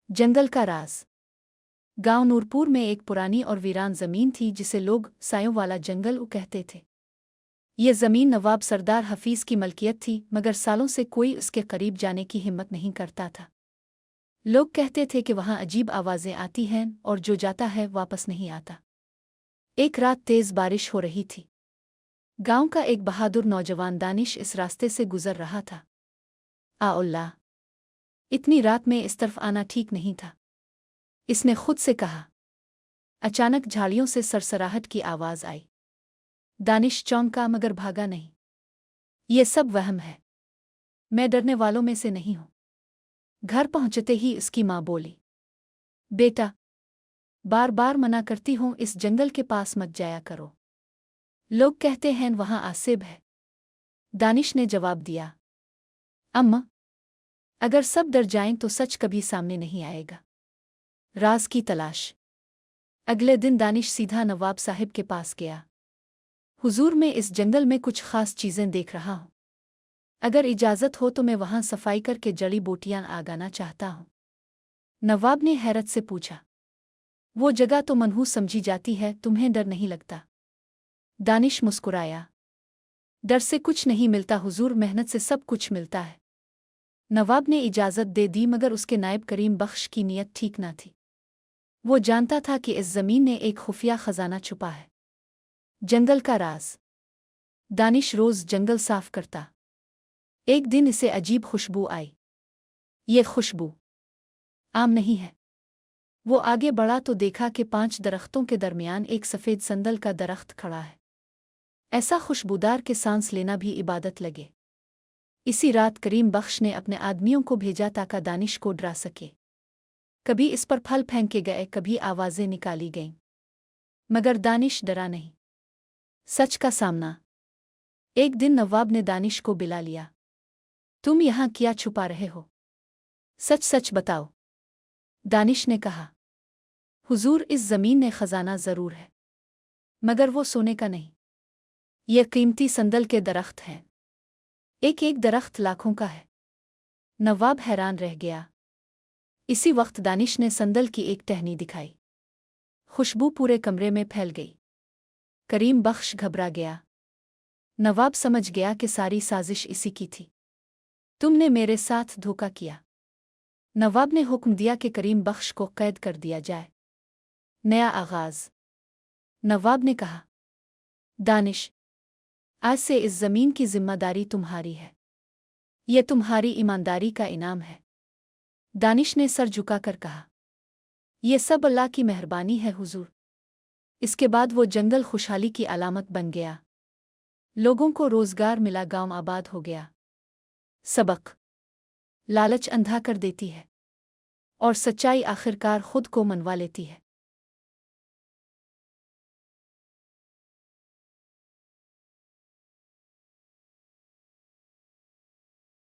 जंगल का राज। गांव नूरपुर में एक पुरानी और वीरान जमीन थी जिसे लोग सायों वाला जंगल कहते थे। ये जमीन नवाब सरदार हफीज की मलकियत थी, मगर सालों से कोई उसके करीब जाने की हिम्मत नहीं करता था। लोग कहते थे कि वहां अजीब आवाजें आती हैं और जो जाता है वापस नहीं आता। एक रात तेज बारिश हो रही थी। गांव का एक बहादुर नौजवान दानिश इस रास्ते से गुजर रहा था। अल्लाह, इतनी रात में इस तरफ आना ठीक नहीं था, इसने खुद से कहा। अचानक झाड़ियों से सरसराहट की आवाज आई। दानिश चौंका मगर भागा नहीं। ये सब वहम है, मैं डरने वालों में से नहीं हूं। घर पहुंचते ही उसकी मां बोली, बेटा, बार बार मना करती हूं इस जंगल के पास मत जाया करो, लोग कहते हैं वहां आसिब है। दानिश ने जवाब दिया, अम्मा, अगर सब डर जाएं तो सच कभी सामने नहीं आएगा। राज की तलाश। अगले दिन दानिश सीधा नवाब साहिब के पास गया। हुजूर, मैं इस जंगल में कुछ खास चीजें देख रहा हूं, अगर इजाजत हो तो मैं वहां सफाई करके जड़ी बूटियां आगाना चाहता हूं। नवाब ने हैरत से पूछा, वो जगह तो मनहूस समझी जाती है, तुम्हें डर नहीं लगता? दानिश मुस्कुराया, डर से कुछ नहीं मिलता हुजूर, मेहनत से सब कुछ मिलता है। नवाब ने इजाजत दे दी, मगर उसके नायब करीम बख्श की नीयत ठीक न थी। वो जानता था कि इस जमीन ने एक खुफिया खजाना छुपा है। जंगल का राज। दानिश रोज जंगल साफ करता। एक दिन इसे अजीब खुशबू आई। ये खुशबू आम नहीं है। वो आगे बढ़ा तो देखा कि 5 दरख्तों के दरमियान एक सफ़ेद संदल का दरख्त खड़ा है, ऐसा खुशबूदार के सांस लेना भी इबादत लगे। इसी रात करीम बख्श ने अपने आदमियों को भेजा ताकि दानिश को डरा सके। कभी इस पर फल फेंके गए, कभी आवाजें निकाली गईं, मगर दानिश डरा नहीं। सच का सामना। एक दिन नवाब ने दानिश को बुला लिया। तुम यहाँ क्या छुपा रहे हो? सच सच बताओ। दानिश ने कहा, हुजूर, इस जमीन में खजाना जरूर है, मगर वो सोने का नहीं। ये कीमती संदल के दरख्त हैं, एक एक दरख्त लाखों का है। नवाब हैरान रह गया। इसी वक्त दानिश ने संदल की एक टहनी दिखाई। खुशबू पूरे कमरे में फैल गई। करीम बख्श घबरा गया। नवाब समझ गया कि सारी साजिश इसी की थी। तुमने मेरे साथ धोखा किया। नवाब ने हुक्म दिया कि करीम बख्श को कैद कर दिया जाए। नया आगाज। नवाब ने कहा, दानिश, आज से इस जमीन की जिम्मेदारी तुम्हारी है। यह तुम्हारी ईमानदारी का इनाम है। दानिश ने सर झुकाकर कहा, यह सब अल्लाह की मेहरबानी है हुजूर। इसके बाद वो जंगल खुशहाली की अलामत बन गया। लोगों को रोजगार मिला, गांव आबाद हो गया। सबक। लालच अंधा कर देती है और सच्चाई आखिरकार खुद को मनवा लेती है।